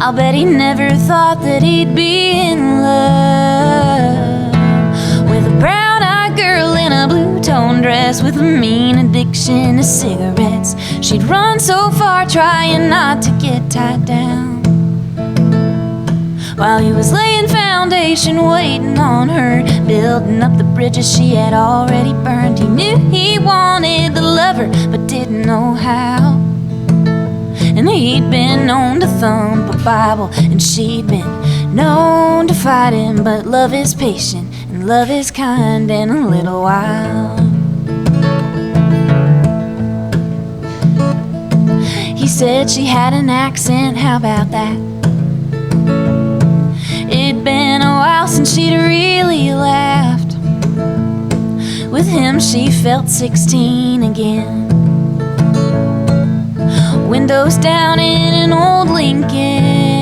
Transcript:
I'll bet he never thought that he'd be in love with a brown-eyed girl in a blue-tone dress with a mean addiction to cigarettes. She'd run so far trying not to get tied down, while he was laying foundation, waiting on her, building up the bridges she had already burned. He knew he wanted to love her, but didn't know how. And he'd been known to thump a Bible, and she'd been known to fight him. But love is patient, and love is kind in a little while. He said she had an accent, how about that? It'd been a while since she'd really laughed. With him she felt 16 again. Windows down in an old Lincoln,